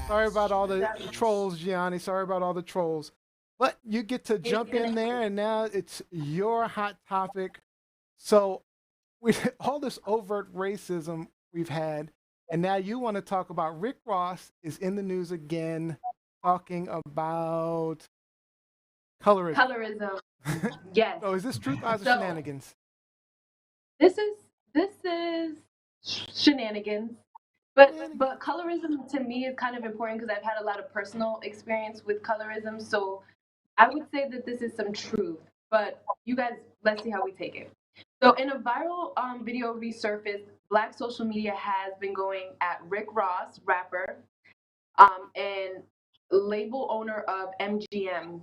Sorry about all the trolls, Gianni. Sorry about all the trolls. But you get to jump in there, and now it's your hot topic. So, with all this overt racism we've had, and now you want to talk about Rick Ross is in the news again, talking about colorism. Colorism. Yes. So, is this truth or is it So shenanigans? this is shenanigans. But colorism to me is kind of important because I've had a lot of personal experience with colorism. So I would say that this is some truth. But you guys, let's see how we take it. So in a viral video resurfaced, Black social media has been going at Rick Ross, rapper, and label owner of MGM.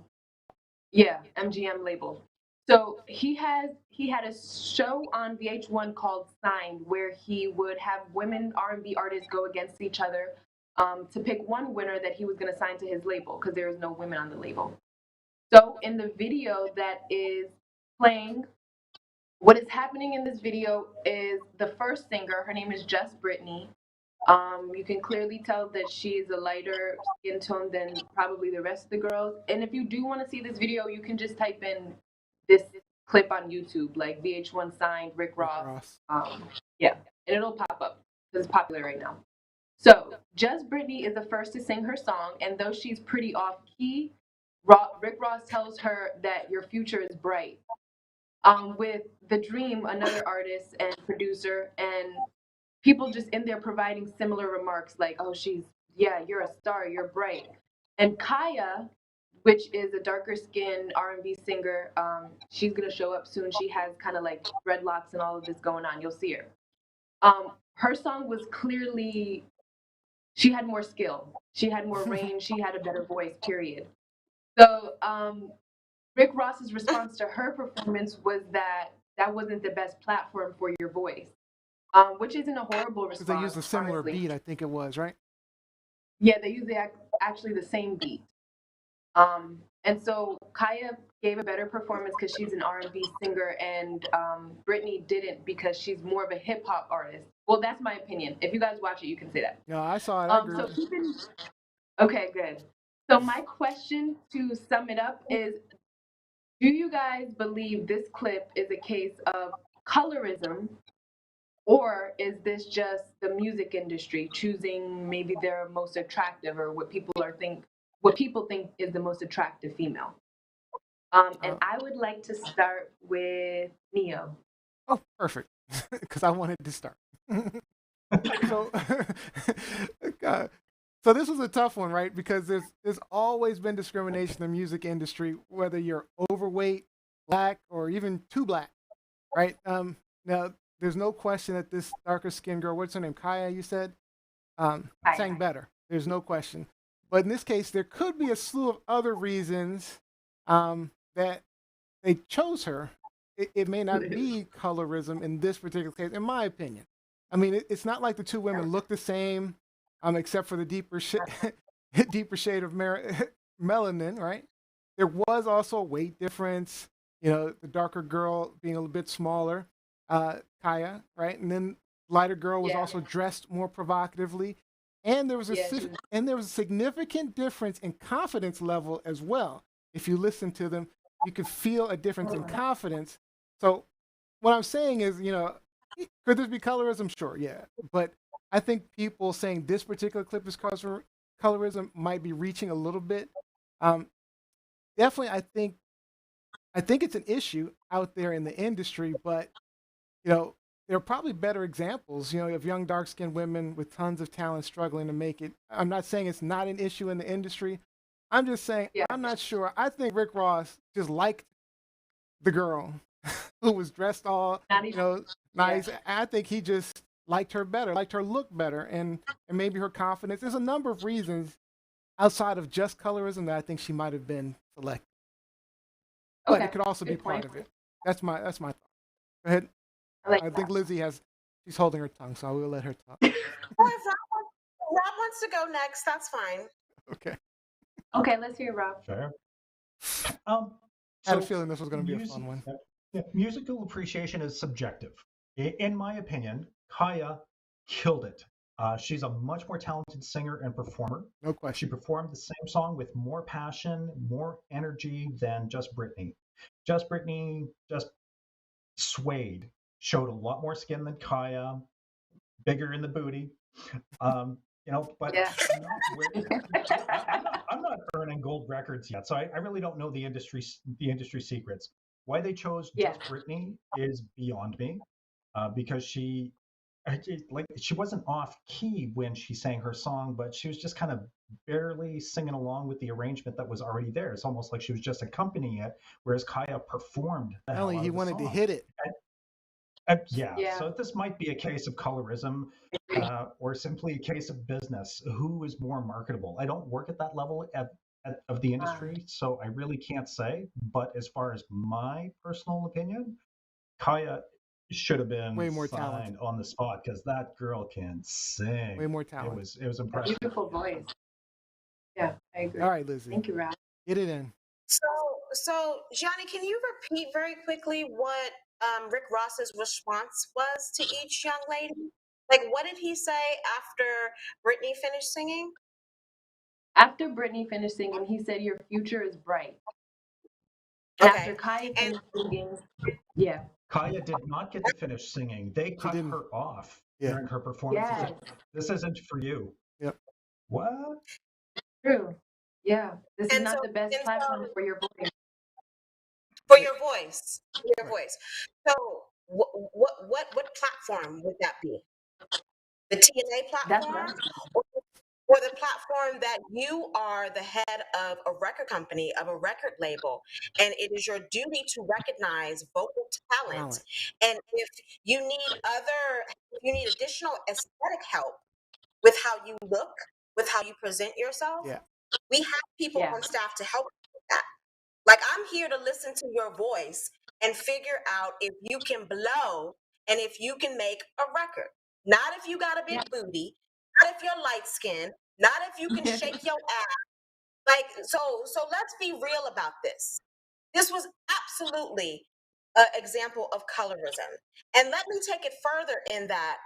Yeah, MGM label. So he had a show on VH1 called Signed, where he would have women R&B artists go against each other to pick one winner that he was going to sign to his label because there is no women on the label. So in the video that is playing, what is happening in this video is the first singer. Her name is just Brittany. You can clearly tell that she is a lighter skin tone than probably the rest of the girls. And if you do want to see this video, you can just type in this clip on YouTube, like VH1 signed Rick Ross. Yeah, and it'll pop up because it's popular right now. So, Just Brittany is the first to sing her song, and though she's pretty off key, Rick Ross tells her that your future is bright. With The Dream, another artist and producer, and people just in there providing similar remarks like, oh, yeah, you're a star, you're bright. And Kaiya, which is a darker skinned R&B singer, she's going to show up soon. She has kind of like dreadlocks and all of this going on. You'll see her. Her song was clearly, she had more skill. She had more range. She had a better voice, period. So Rick Ross's response to her performance was that that wasn't the best platform for your voice. Which isn't a horrible response. Because they used a similar honestly. beat, I think it was, right? Yeah, they used actually the same beat. And so Kaiya gave a better performance because she's an R&B singer, and Brittany didn't because she's more of a hip hop artist. Well, that's my opinion. If you guys watch it, you can say that. No, I saw it. I agree. Okay, good. So my question to sum it up is, do you guys believe this clip is a case of colorism, or is this just the music industry choosing maybe their most attractive or what people think is the most attractive female? And I would like to start with Neo. Oh, perfect. Because I wanted to start. so, so this was a tough one, right? Because there's always been discrimination in the music industry, whether you're overweight, black, or even too black, right? Now, there's no question that this darker skinned girl, what's her name, Kaiya, you said, sang better. There's no question. But in this case, there could be a slew of other reasons that they chose her. It may not be colorism in this particular case, in my opinion. I mean, it's not like the two women look the same, except for the deeper shade of melanin, right? There was also a weight difference. You know, the darker girl being a little bit smaller, Kaiya, right? And then lighter girl was also dressed more provocatively, and there was a significant difference in confidence level as well. If you listen to them, you could feel a difference in confidence. So what I'm saying is, you know, could this be colorism? Sure, yeah. But I think people saying this particular clip is colorism might be reaching a little bit. Definitely, I think it's an issue out there in the industry, but you know, there are probably better examples, you know, of young dark-skinned women with tons of talent struggling to make it. I'm not saying it's not an issue in the industry. I'm just saying I'm not sure. I think Rick Ross just liked the girl who was dressed all, you know, nice. I think he just liked her better, liked her look better, and maybe her confidence. There's a number of reasons outside of just colorism that I think she might have been selected. But it could also be part of it. That's my thought. Go ahead. I think Lizzie she's holding her tongue, so I will let her talk. Well, if Rob wants to go next, that's fine. Okay. Okay, let's hear Rob. Sure. I had a feeling this was going to be a fun one. Musical appreciation is subjective. In my opinion, Kaiya killed it. She's a much more talented singer and performer. No She question. performed the same song with more passion, more energy than just Brittany. Just Brittany just swayed, showed a lot more skin than Kaiya, bigger in the booty. But Yeah. not where I'm not earning gold records yet, so I really don't know the industry secrets. Why they chose Yeah. just Brittany is beyond me, because she wasn't off key when she sang her song, but she was just kind of barely singing along with the arrangement that was already there. It's almost like she was just accompanying it, whereas Kaiya performed the hell Apparently, out he of the wanted to song. hit it. Yeah, Yeah. so this might be a case of colorism, or simply a case of business. Who is more marketable? I don't work at that level of the industry, so I really can't say. But as far as my personal opinion, Kaya should have been Way more signed talented. on the spot because that girl can sing. Way more It talent. was impressive. Beautiful voice. Yeah, I agree. All right, Lizzie. Thank you, Ralph. Get it in. So Gianni, can you repeat very quickly what Rick Ross's response was to each young lady? Like, what did he say after Brittany finished singing? After Brittany finished singing, he said, "Your future is bright." And Okay. after Kaiya And finished singing, yeah. Kaya did not get to finish singing. They cut didn't. her off Yeah. during her performance. Yes. This isn't for you. Yep. What? True. Yeah. This is And not so- the best and platform so- for your voice. for your voice, Right. voice. So, what platform would that be? The TNA That's what platform, I'm or the platform that you are the head of a record company, of a record label, and it is your duty to recognize vocal talent. And if you need additional aesthetic help with how you look, with how you present yourself, Yeah. we have people Yeah. on staff to help with that. Like, I'm here to listen to your voice and figure out if you can blow and if you can make a record. Not if you got a big booty, not if you're light skinned, not if you can shake your ass. Like, so let's be real about this. This was absolutely an example of colorism. And let me take it further in that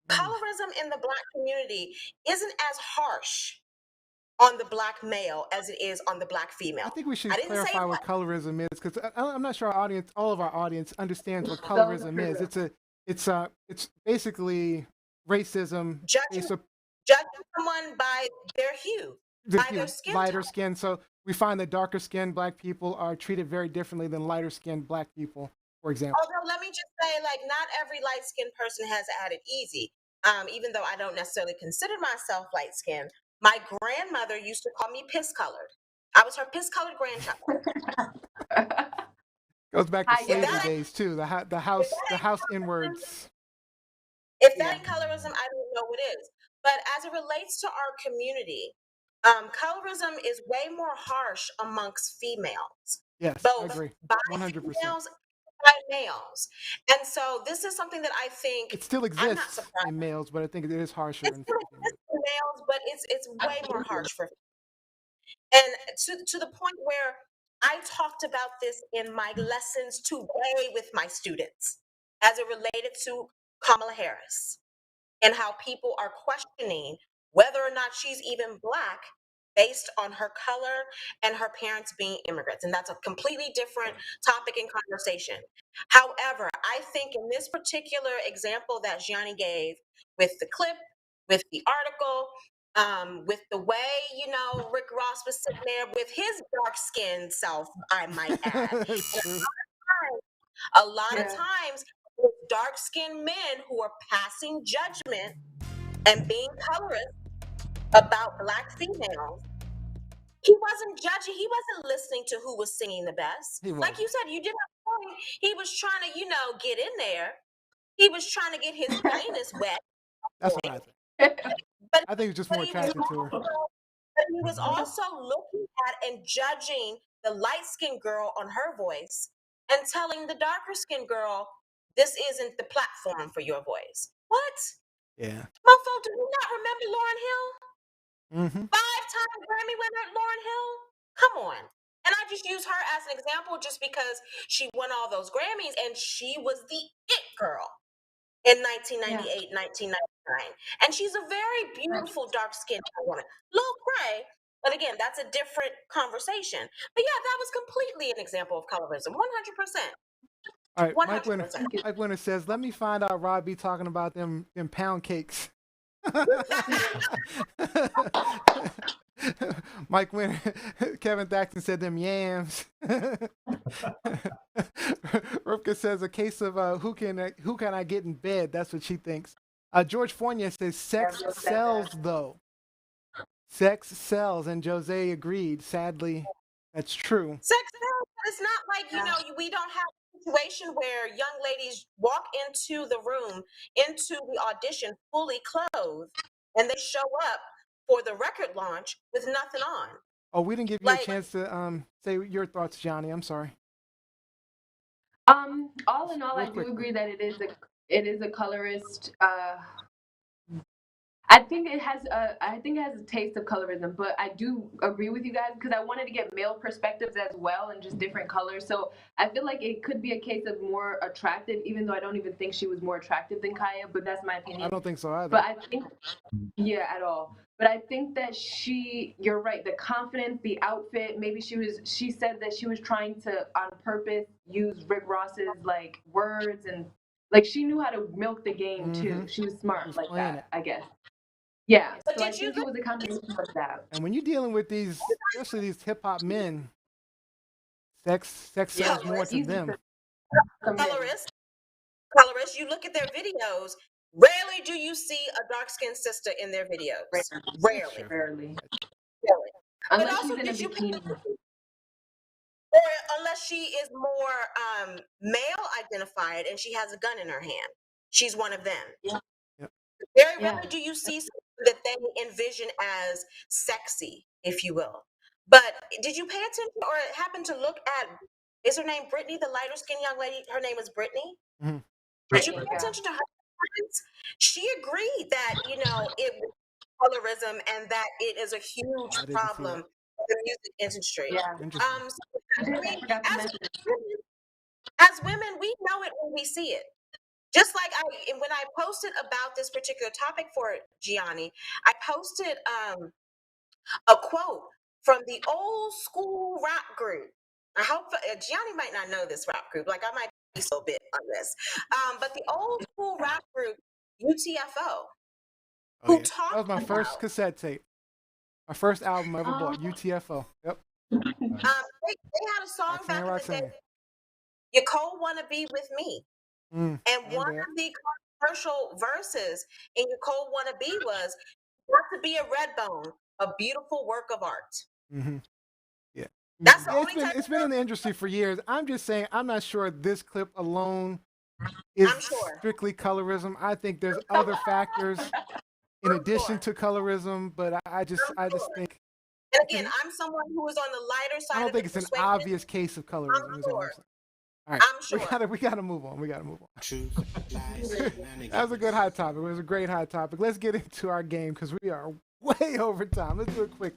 colorism in the Black community isn't as harsh on the Black male as it is on the Black female. I think we should I didn't say clarify it what colorism is, because I'm not sure all of our audience understands what So colorism is. true. It's basically racism based on judging someone by their hue, the by hue, their skin lighter tone. skin. So we find that darker skinned Black people are treated very differently than lighter skinned Black people, for example. Although, let me just say, like, not every light-skinned person has had it easy. Even though I don't necessarily consider myself light-skinned, my grandmother used to call me piss-colored. I was her piss-colored grandchild. Goes back to Hi, slavery yeah. days too. The house inwards. If that ain't colorism, I don't know what is. But as it relates to our community, colorism is way more harsh amongst females. Yes, I Both agree. by 100%. females and by males. And so this is something that I think It still I'm not exists surprised. in males, but I think it is harsher It in still females. exists in males, but it's way more harsh for. And to the point where I talked about this in my lessons today with my students as it related to Kamala Harris and how people are questioning whether or not she's even Black based on her color and her parents being immigrants. And that's a completely different topic and conversation. However, I think in this particular example that Gianni gave with the clip, with the article, with the way, Rick Ross was sitting there with his dark-skinned self, I might add. True. A lot of times, dark-skinned men who are passing judgment and being colorist about Black females, he wasn't judging. He wasn't listening to who was singing the best. Like you said, you did have a point. He was trying to, get in there. He was trying to get his penis wet. That's what I think. But I think it's just more attracted to her. But he was also looking at and judging the light-skinned girl on her voice and telling the darker-skinned girl, this isn't the platform for your voice. What? Yeah. Mofo, do you not remember Lauryn Hill? Mm-hmm. 5-time Grammy winner Lauryn Hill? Come on. And I just use her as an example just because she won all those Grammys and she was the it girl in 1998, 1999. sunshine. And she's a very beautiful, dark-skinned woman. A little gray, but again, that's a different conversation. But yeah, that was completely an example of colorism, 100%. All right, 100%. Mike Winter says, let me find out Rob be talking about them pound cakes. Mike Winter, Kevin Thaxton said them yams. Rupka says a case of who can I get in bed? That's what she thinks. George Fournier says sex sells though. Sex sells, and Jose agreed. Sadly, that's true. Sex sells, but it's not like, you know, we don't have a situation where young ladies walk into the room, into the audition fully clothed, and they show up for the record launch with nothing on. Oh, we didn't give you a chance to say your thoughts, Johnny. I'm sorry. All in all, I do agree that it is a colorist. I think it has a taste of colorism, but I do agree with you guys because I wanted to get male perspectives as well and just different colors. So I feel like it could be a case of more attractive, even though I don't even think she was more attractive than Kaiya, but that's my opinion. I don't think so either. But I think, yeah, at all. But I think that you're right, the confidence, the outfit, maybe she said that she was trying to, on purpose, use Rick Ross's, like, words and, like, she knew how to milk the game, too. She was smart like that, I guess. Yeah, so I think it was a combination of that. And when you're dealing with these, especially these hip hop men, sex sells more to them. Colorist, you look at their videos. Rarely do you see a dark-skinned sister in their videos. Rarely. Unless she's in a bikini. Or unless she is more male identified and she has a gun in her hand. She's one of them. Yeah. Very rarely do you see something that they envision as sexy, if you will. But did you pay attention or happen to look at, is her name Brittany, the lighter skinned young lady? Her name is Brittany. Mm-hmm. Did you pay attention to her comments? She agreed that, you know, it was colorism and that it is a huge problem for the music industry. As women, we know it when we see it. Just like when I posted about this particular topic for Gianni, I posted a quote from the old school rap group. I hope Gianni might not know this rap group. Like I might be so bit on this, but the old school rap group UTFO. That was my first cassette tape. My first album I ever bought. UTFO. Yep. They had a song back in the day. Your Cole Wanna Be With Me. And one of the controversial verses in Your Cold Wanna Be was, "Got to be a red bone, a beautiful work of art." Mm-hmm. Yeah, that's the only time it's been in the industry for years. I'm just saying, I'm not sure this clip alone is strictly colorism. I think there's other factors in addition to colorism, but I just think. And again, I'm someone who is on the lighter side. I don't think it's an obvious case of colorism. All right, we gotta move on. That was a good hot topic. It was a great hot topic. Let's get into our game because we are way over time. Let's do it quick.